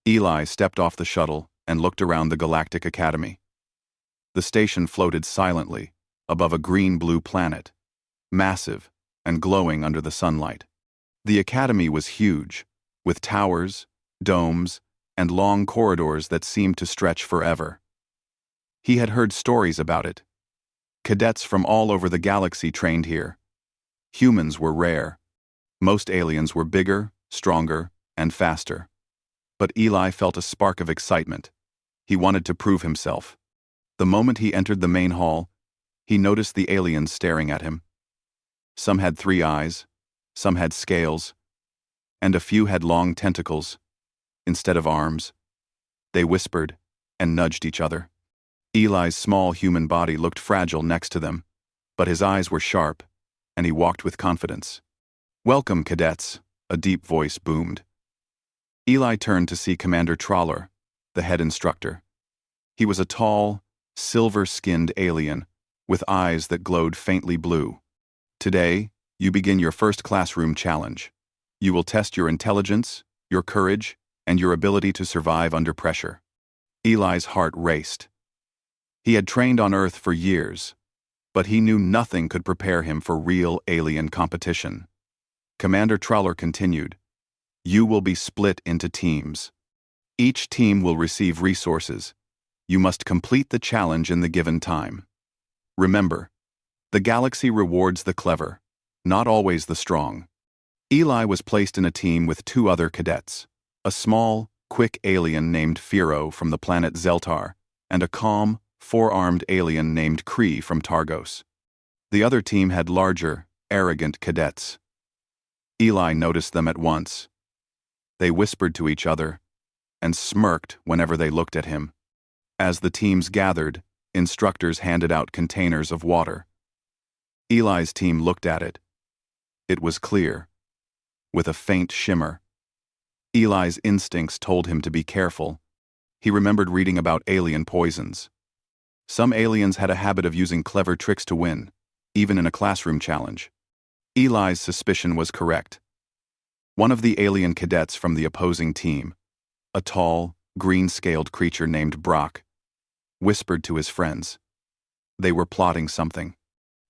Eli stepped off the shuttle and looked around the Galactic Academy. The station floated silently above a green-blue planet, massive and glowing under the sunlight. The Academy was huge, with towers, domes, and long corridors that seemed to stretch forever. He had heard stories about it. Cadets from all over the galaxy trained here. Humans were rare. Most aliens were bigger, stronger, and faster. But Eli felt a spark of excitement. He wanted to prove himself. The moment he entered the main hall, he noticed the aliens staring at him. Some had 3 eyes, some had scales, and a few had long tentacles instead of arms. They whispered and nudged each other. Eli's small human body looked fragile next to them, but his eyes were sharp, and he walked with confidence. "Welcome, cadets," a deep voice boomed. Eli turned to see Commander Trawler, the head instructor. He was a tall, silver-skinned alien with eyes that glowed faintly blue. "Today, you begin your first classroom challenge. You will test your intelligence, your courage, and your ability to survive under pressure." Eli's heart raced. He had trained on Earth for years, but he knew nothing could prepare him for real alien competition. Commander Trawler continued, "You will be split into teams. Each team will receive resources. You must complete the challenge in the given time. Remember, the galaxy rewards the clever, not always the strong." Eli was placed in a team with 2 other cadets, a small, quick alien named Firo from the planet Zeltar, and a calm, 4-armed alien named Kree from Targos. The other team had larger, arrogant cadets. Eli noticed them at once. They whispered to each other and smirked whenever they looked at him. As the teams gathered, instructors handed out containers of water. Eli's team looked at it. It was clear, with a faint shimmer. Eli's instincts told him to be careful. He remembered reading about alien poisons. Some aliens had a habit of using clever tricks to win, even in a classroom challenge. Eli's suspicion was correct. One of the alien cadets from the opposing team, a tall, green-scaled creature named Brock, whispered to his friends. They were plotting something.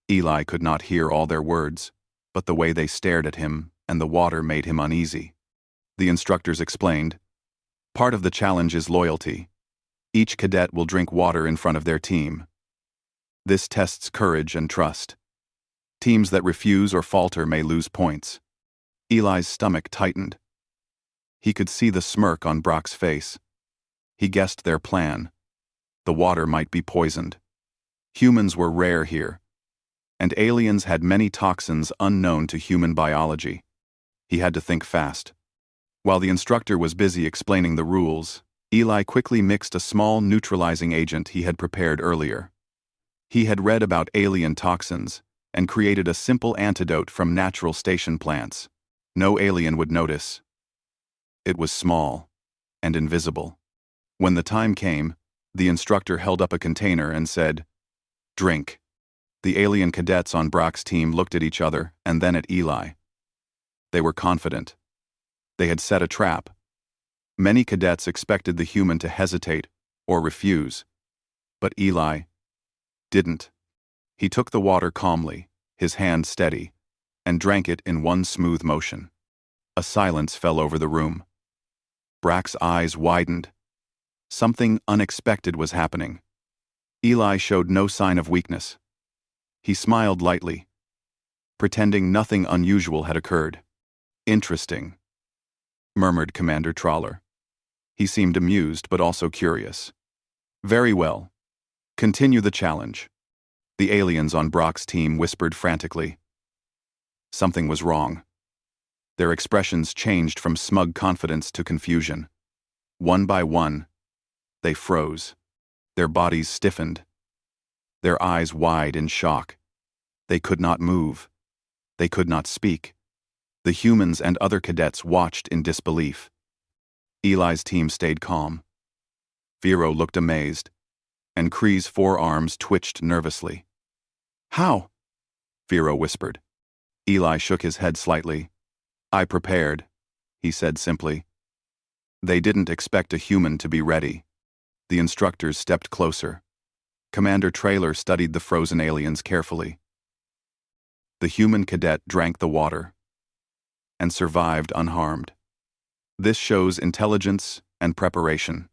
Eli could not hear all their words, but the way they stared at him and the water made him uneasy. The instructors explained, "Part of the challenge is loyalty. Each cadet will drink water in front of their team. This tests courage and trust. Teams that refuse or falter may lose points." Eli's stomach tightened. He could see the smirk on Brock's face. He guessed their plan. The water might be poisoned. Humans were rare here, and aliens had many toxins unknown to human biology. He had to think fast. While the instructor was busy explaining the rules, Eli quickly mixed a small neutralizing agent he had prepared earlier. He had read about alien toxins and created a simple antidote from natural station plants. No alien would notice. It was small and invisible. When the time came, the instructor held up a container and said, "Drink." The alien cadets on Brock's team looked at each other and then at Eli. They were confident. They had set a trap. Many cadets expected the human to hesitate or refuse, but Eli didn't. He took the water calmly, his hand steady, and drank it in one smooth motion. A silence fell over the room. Brock's eyes widened. Something unexpected was happening. Eli showed no sign of weakness. He smiled lightly, pretending nothing unusual had occurred. "Interesting," murmured Commander Trawler. He seemed amused but also curious. "Very well. Continue the challenge." The aliens on Brock's team whispered frantically. Something was wrong. Their expressions changed from smug confidence to confusion. One by one, they froze. Their bodies stiffened. Their eyes wide in shock. They could not move. They could not speak. The humans and other cadets watched in disbelief. Eli's team stayed calm. Firo looked amazed, and Kree's forearms twitched nervously. "How?" Firo whispered. Eli shook his head slightly. "I prepared," he said simply. They didn't expect a human to be ready. The instructors stepped closer. Commander Trailer studied the frozen aliens carefully. The human cadet drank the water and survived unharmed. This shows intelligence and preparation.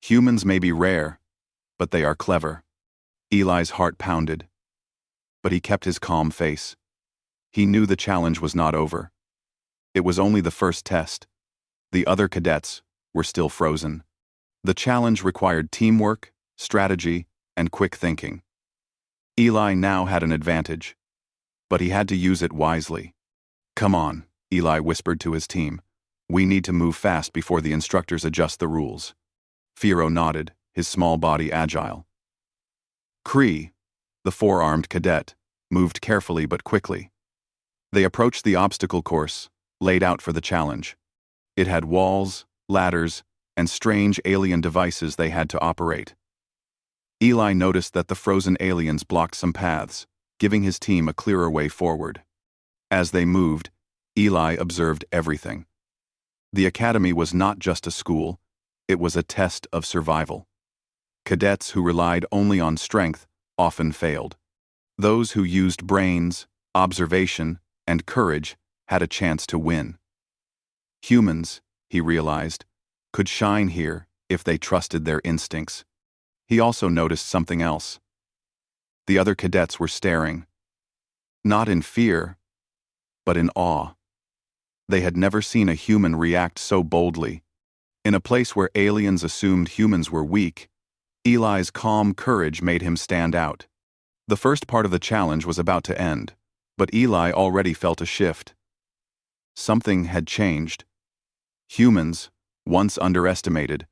Humans may be rare, but they are clever. Eli's heart pounded, but he kept his calm face. He knew the challenge was not over. It was only the first test. The other cadets were still frozen. The challenge required teamwork, strategy, and quick thinking. Eli now had an advantage, but he had to use it wisely. "Come on," Eli whispered to his team. "We need to move fast before the instructors adjust the rules." Firo nodded, his small body agile. Cree, the four-armed cadet, moved carefully but quickly. They approached the obstacle course, laid out for the challenge. It had walls, ladders, and strange alien devices they had to operate. Eli noticed that the frozen aliens blocked some paths, giving his team a clearer way forward. As they moved, Eli observed everything. The academy was not just a school, it was a test of survival. Cadets who relied only on strength often failed. Those who used brains, observation, and courage had a chance to win. Humans, he realized, could shine here if they trusted their instincts. He also noticed something else. The other cadets were staring, not in fear, but in awe. They had never seen a human react so boldly. In a place where aliens assumed humans were weak, Eli's calm courage made him stand out. The first part of the challenge was about to end, but Eli already felt a shift. Something had changed. Humans, once underestimated,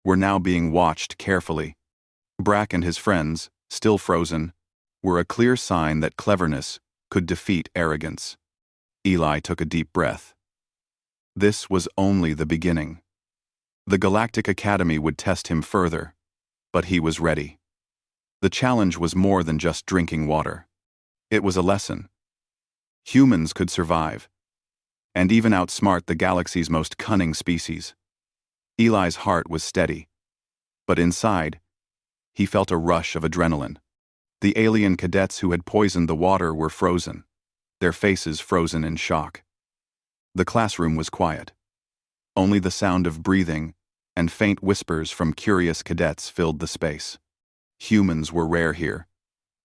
were now being watched carefully. Brack and his friends, still frozen, were a clear sign that cleverness could defeat arrogance. Eli took a deep breath. This was only the beginning. The Galactic Academy would test him further, but he was ready. The challenge was more than just drinking water. It was a lesson. Humans could survive, and even outsmart the galaxy's most cunning species. Eli's heart was steady, but inside, he felt a rush of adrenaline. The alien cadets who had poisoned the water were frozen, their faces frozen in shock. The classroom was quiet. Only the sound of breathing and faint whispers from curious cadets filled the space. Humans were rare here,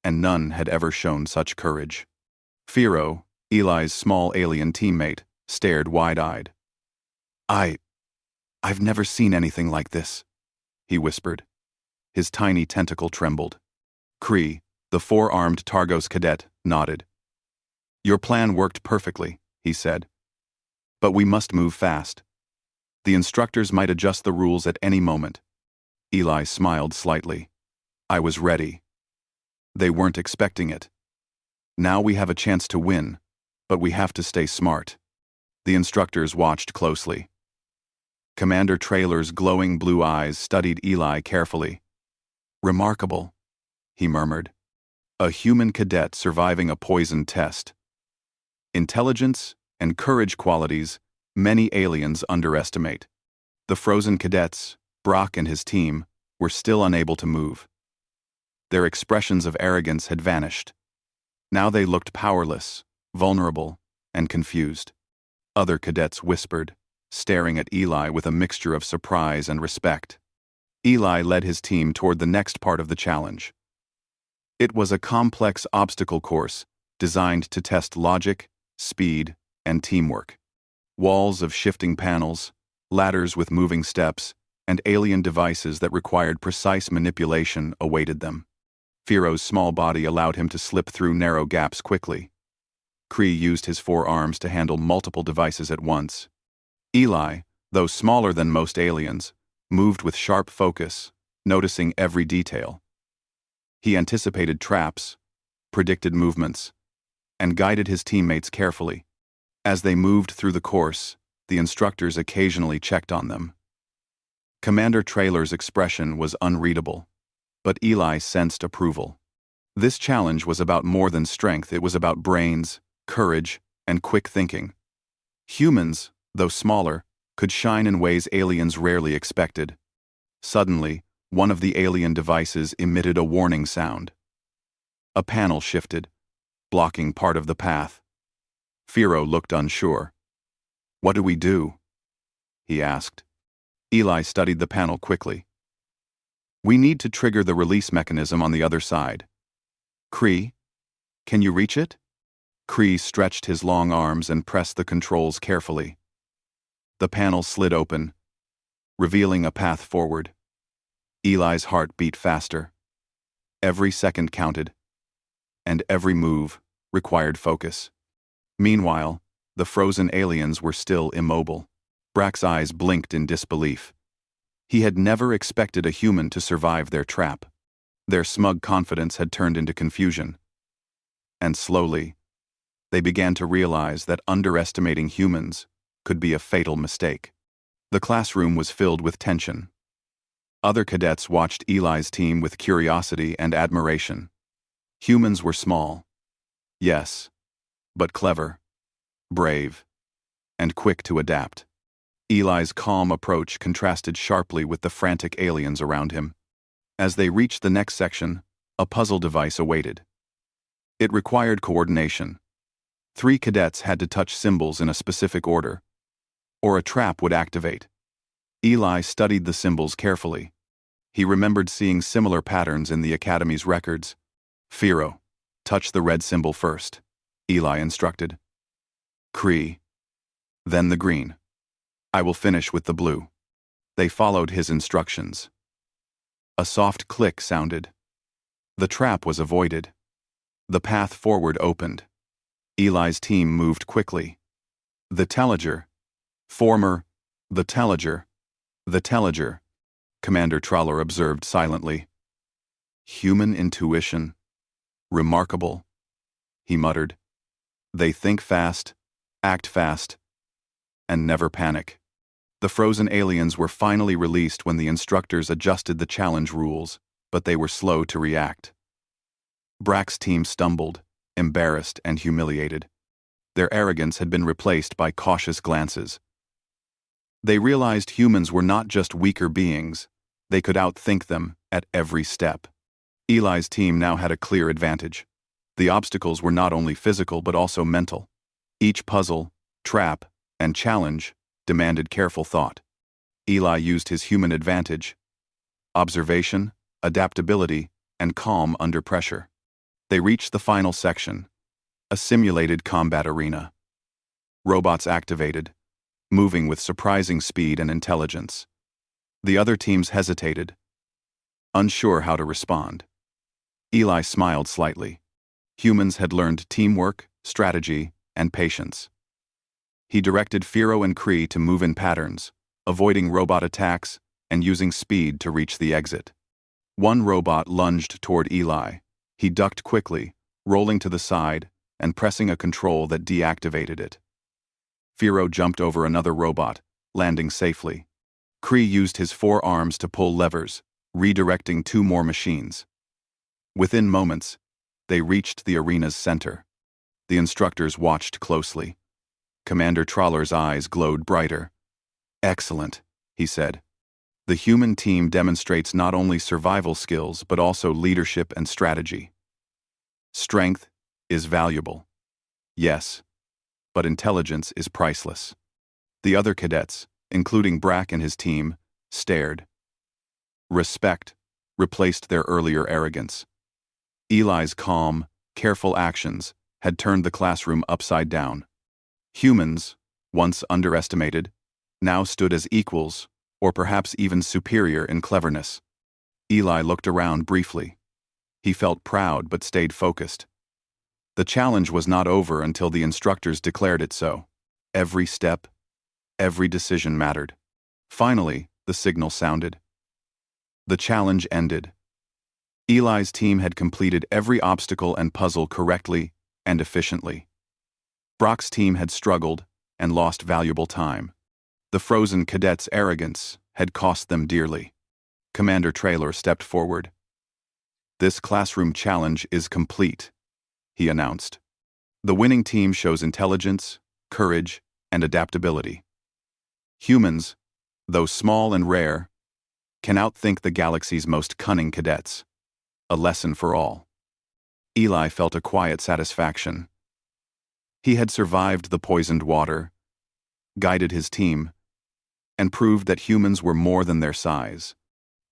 and none had ever shown such courage. Firo, Eli's small alien teammate, stared wide-eyed. I've never seen anything like this," he whispered. His tiny tentacle trembled. Cree, the four-armed Targos cadet, nodded. "Your plan worked perfectly," he said. "But we must move fast. The instructors might adjust the rules at any moment." Eli smiled slightly. "I was ready. They weren't expecting it. Now we have a chance to win, but we have to stay smart." The instructors watched closely. Commander Trailer's glowing blue eyes studied Eli carefully. "Remarkable," he murmured. "A human cadet surviving a poison test. Intelligence and courage qualities many aliens underestimate." The frozen cadets, Brock and his team, were still unable to move. Their expressions of arrogance had vanished. Now they looked powerless, vulnerable, and confused. Other cadets whispered, staring at Eli with a mixture of surprise and respect. Eli led his team toward the next part of the challenge. It was a complex obstacle course designed to test logic, speed, and teamwork. Walls of shifting panels, ladders with moving steps, and alien devices that required precise manipulation awaited them. Firo's small body allowed him to slip through narrow gaps quickly. Cree used his forearms to handle multiple devices at once. Eli, though smaller than most aliens, moved with sharp focus, noticing every detail. He anticipated traps, predicted movements, and guided his teammates carefully. As they moved through the course, the instructors occasionally checked on them. Commander Trailer's expression was unreadable, but Eli sensed approval. This challenge was about more than strength, it was about brains, courage, and quick thinking. Humans, though smaller, could shine in ways aliens rarely expected. Suddenly, one of the alien devices emitted a warning sound. A panel shifted, blocking part of the path. Firo looked unsure. "What do we do?" he asked. Eli studied the panel quickly. "We need to trigger the release mechanism on the other side. Kree, can you reach it?" Kree stretched his long arms and pressed the controls carefully. The panel slid open, revealing a path forward. Eli's heart beat faster. Every second counted, and every move required focus. Meanwhile, the frozen aliens were still immobile. Brack's eyes blinked in disbelief. He had never expected a human to survive their trap. Their smug confidence had turned into confusion. And slowly, they began to realize that underestimating humans could be a fatal mistake. The classroom was filled with tension. Other cadets watched Eli's team with curiosity and admiration. Humans were small, yes, but clever, brave, and quick to adapt. Eli's calm approach contrasted sharply with the frantic aliens around him. As they reached the next section, a puzzle device awaited. It required coordination. 3 cadets had to touch symbols in a specific order, or a trap would activate. Eli studied the symbols carefully. He remembered seeing similar patterns in the Academy's records. "Firo, touch the red symbol first," Eli instructed. "Kree, then the green. I will finish with the blue." They followed his instructions. A soft click sounded. The trap was avoided. The path forward opened. Eli's team moved quickly. The Telliger, the Telliger, Commander Trawler observed silently. "Human intuition. Remarkable," he muttered. "They think fast, act fast, and never panic." The frozen aliens were finally released when the instructors adjusted the challenge rules, but they were slow to react. Brack's team stumbled, embarrassed and humiliated. Their arrogance had been replaced by cautious glances. They realized humans were not just weaker beings, they could outthink them at every step. Eli's team now had a clear advantage. The obstacles were not only physical but also mental. Each puzzle, trap, and challenge demanded careful thought. Eli used his human advantage: observation, adaptability, and calm under pressure. They reached the final section, a simulated combat arena. Robots activated, moving with surprising speed and intelligence. The other teams hesitated, unsure how to respond. Eli smiled slightly. Humans had learned teamwork, strategy, and patience. He directed Firo and Kree to move in patterns, avoiding robot attacks and using speed to reach the exit. One robot lunged toward Eli. He ducked quickly, rolling to the side and pressing a control that deactivated it. Firo jumped over another robot, landing safely. Kree used his 4 arms to pull levers, redirecting 2 more machines. Within moments, they reached the arena's center. The instructors watched closely. Commander Trawler's eyes glowed brighter. "Excellent," he said. "The human team demonstrates not only survival skills but also leadership and strategy. Strength is valuable, yes, but intelligence is priceless." The other cadets, including Brack and his team, stared. Respect replaced their earlier arrogance. Eli's calm, careful actions had turned the classroom upside down. Humans, once underestimated, now stood as equals, or perhaps even superior in cleverness. Eli looked around briefly. He felt proud but stayed focused. The challenge was not over until the instructors declared it so. Every step, every decision mattered. Finally, the signal sounded. The challenge ended. Eli's team had completed every obstacle and puzzle correctly and efficiently. Brock's team had struggled and lost valuable time. The frozen cadets' arrogance had cost them dearly. Commander Traylor stepped forward. "This classroom challenge is complete," he announced. "The winning team shows intelligence, courage, and adaptability. Humans, though small and rare, can outthink the galaxy's most cunning cadets. A lesson for all. Eli felt a quiet satisfaction. He had survived the poisoned water, guided his team, and proved that humans were more than their size.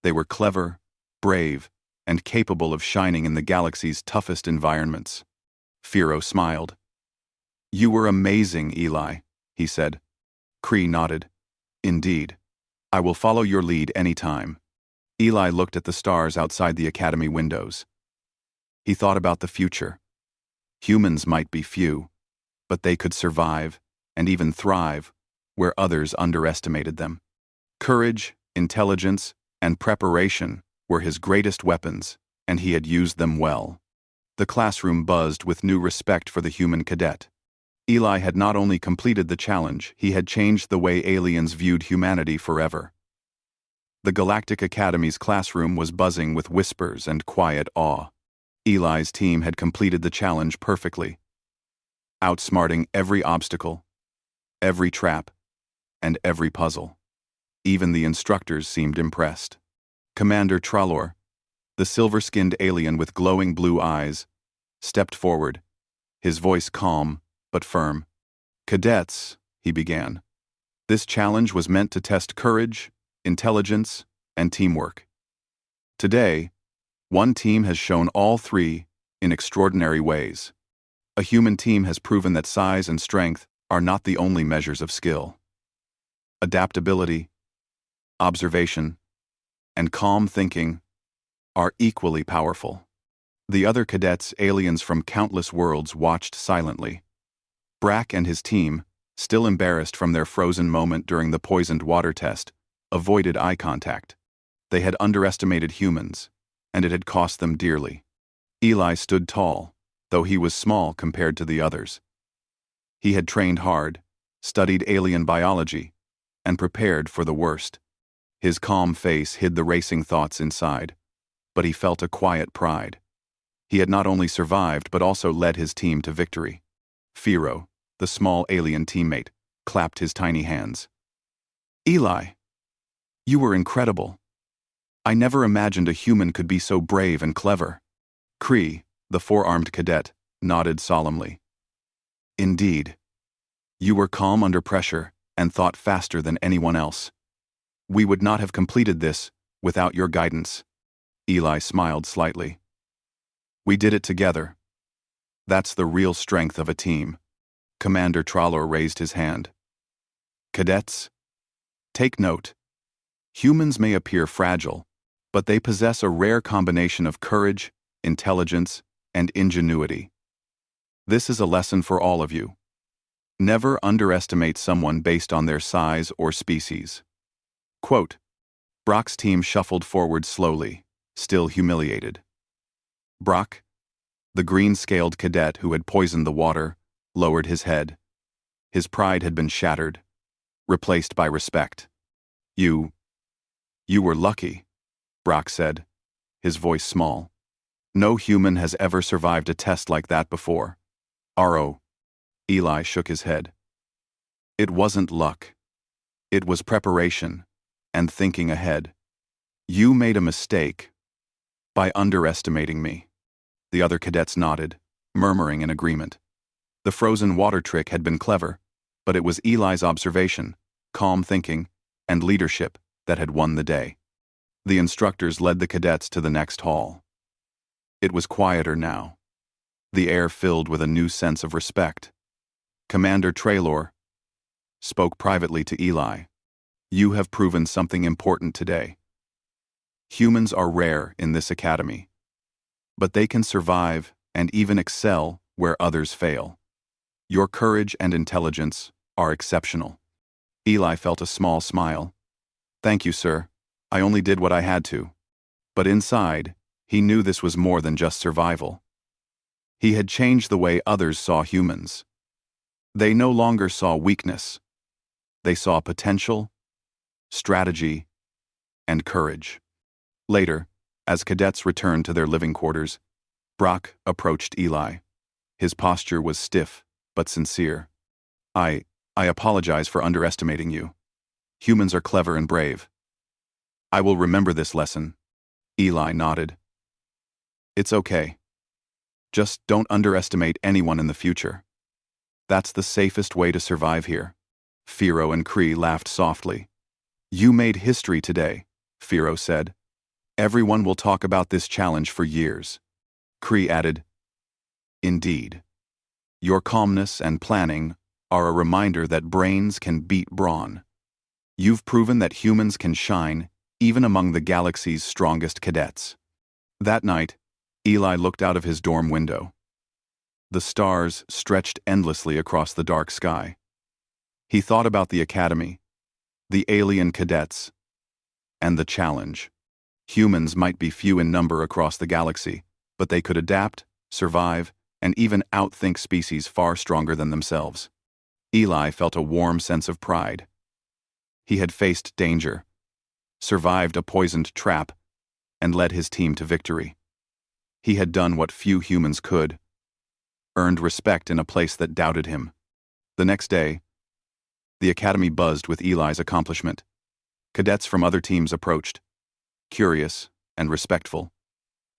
They were clever, brave, and capable of shining in the galaxy's toughest environments. Firo smiled. "You were amazing, Eli," he said. Kree nodded. "Indeed. I will follow your lead any time." Eli looked at the stars outside the academy windows. He thought about the future. Humans might be few, but they could survive, and even thrive, where others underestimated them. Courage, intelligence, and preparation were his greatest weapons, and he had used them well. The classroom buzzed with new respect for the human cadet. Eli had not only completed the challenge, he had changed the way aliens viewed humanity forever. The Galactic Academy's classroom was buzzing with whispers and quiet awe. Eli's team had completed the challenge perfectly, outsmarting every obstacle, every trap, and every puzzle. Even the instructors seemed impressed. Commander Tralor, the silver-skinned alien with glowing blue eyes, stepped forward, his voice calm but firm. "Cadets," he began. "This challenge was meant to test courage, intelligence, and teamwork. Today, one team has shown all three in extraordinary ways. A human team has proven that size and strength are not the only measures of skill. Adaptability, observation, and calm thinking are equally powerful." The other cadets, aliens from countless worlds, watched silently. Brack and his team, still embarrassed from their frozen moment during the poisoned water test, avoided eye contact. They had underestimated humans, and it had cost them dearly. Eli stood tall, though he was small compared to the others. He had trained hard, studied alien biology, and prepared for the worst. His calm face hid the racing thoughts inside, but he felt a quiet pride. He had not only survived but also led his team to victory. Firo, the small alien teammate, clapped his tiny hands. "Eli, you were incredible. I never imagined a human could be so brave and clever." Kree, the four-armed cadet, nodded solemnly. "Indeed. You were calm under pressure and thought faster than anyone else. We would not have completed this without your guidance." Eli smiled slightly. "We did it together. That's the real strength of a team." Commander Tralor raised his hand. "Cadets, take note. Humans may appear fragile, but they possess a rare combination of courage, intelligence, and ingenuity. This is a lesson for all of you. Never underestimate someone based on their size or species." Quote. Brock's team shuffled forward slowly, still humiliated. Brock, the green-scaled cadet who had poisoned the water, lowered his head. His pride had been shattered, replaced by respect. You were lucky," Brock said, his voice small. "No human has ever survived a test like that before." "RO." Eli shook his head. "It wasn't luck. It was preparation and thinking ahead. You made a mistake by underestimating me." The other cadets nodded, murmuring in agreement. The frozen water trick had been clever, but it was Eli's observation, calm thinking, and leadership that had won the day. The instructors led the cadets to the next hall. It was quieter now, the air filled with a new sense of respect. Commander Tralor spoke privately to Eli. "You have proven something important today. Humans are rare in this academy, but they can survive and even excel where others fail. Your courage and intelligence are exceptional." Eli felt a small smile. "Thank you, sir. I only did what I had to." But inside, he knew this was more than just survival. He had changed the way others saw humans. They no longer saw weakness. They saw potential, strategy, and courage. Later, as cadets returned to their living quarters, Brock approached Eli. His posture was stiff but sincere. I apologize for underestimating you. Humans are clever and brave. I will remember this lesson. Eli nodded. It's okay. Just don't underestimate anyone in the future. That's the safest way to survive here. Firo and Cree laughed softly. You made history today, Firo said. Everyone will talk about this challenge for years. Cree added, Indeed. Your calmness and planning are a reminder that brains can beat brawn. You've proven that humans can shine even among the galaxy's strongest cadets. That night, Eli looked out of his dorm window. The stars stretched endlessly across the dark sky. He thought about the academy, the alien cadets, and the challenge. Humans might be few in number across the galaxy, but they could adapt, survive, and even outthink species far stronger than themselves. Eli felt a warm sense of pride. He had faced danger, survived a poisoned trap, and led his team to victory. He had done what few humans could, earned respect in a place that doubted him. The next day, the academy buzzed with Eli's accomplishment. Cadets from other teams approached, curious and respectful.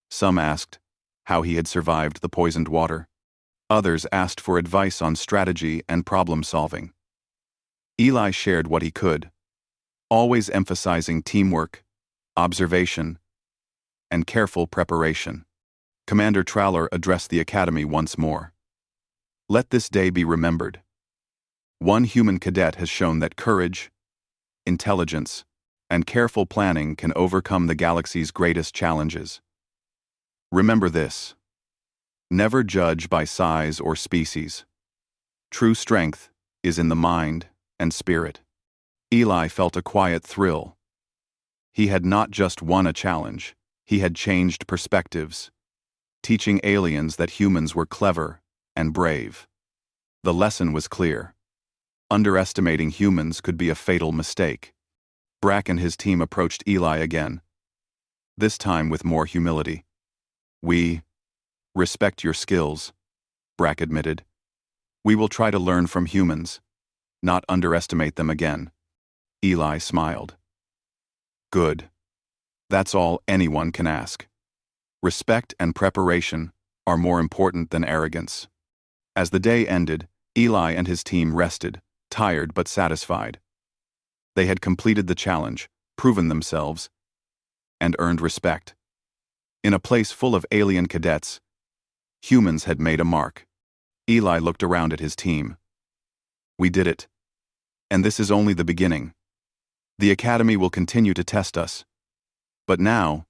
Some asked how he had survived the poisoned water. Others asked for advice on strategy and problem-solving. Eli shared what he could, always emphasizing teamwork, observation, and careful preparation. Commander Traller addressed the academy once more. Let this day be remembered. One human cadet has shown that courage, intelligence, and careful planning can overcome the galaxy's greatest challenges. Remember this. Never judge by size or species. True strength is in the mind and spirit. Eli felt a quiet thrill. He had not just won a challenge, he had changed perspectives, teaching aliens that humans were clever and brave. The lesson was clear. Underestimating humans could be a fatal mistake. Brack and his team approached Eli again, this time with more humility. We respect your skills, Brack admitted. We will try to learn from humans, not underestimate them again. Eli smiled. Good. That's all anyone can ask. Respect and preparation are more important than arrogance. As the day ended, Eli and his team rested, tired but satisfied. They had completed the challenge, proven themselves, and earned respect. In a place full of alien cadets, humans had made a mark. Eli looked around at his team. We did it. And this is only the beginning. The academy will continue to test us. But now,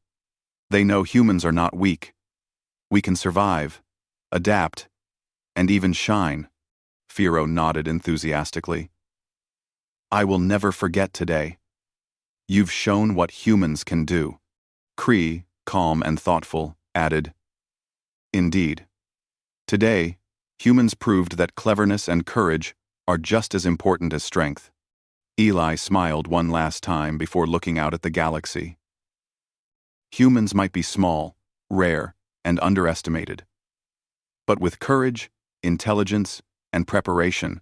they know humans are not weak. We can survive, adapt, and even shine. Firo nodded enthusiastically. I will never forget today. You've shown what humans can do. Cree, calm and thoughtful, added, Indeed. Today, humans proved that cleverness and courage are just as important as strength. Eli smiled one last time before looking out at the galaxy. Humans might be small, rare, and underestimated. But with courage, intelligence, and preparation,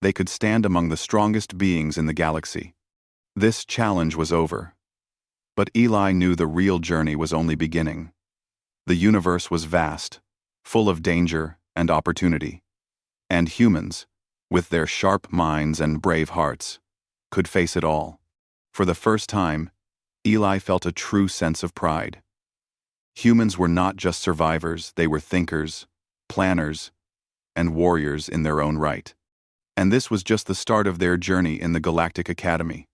they could stand among the strongest beings in the galaxy. This challenge was over. But Eli knew the real journey was only beginning. The universe was vast, full of danger and opportunity. And humans, with their sharp minds and brave hearts, could face it all. For the first time, Eli felt a true sense of pride. Humans were not just survivors, they were thinkers, planners, and warriors in their own right. And this was just the start of their journey in the Galactic Academy.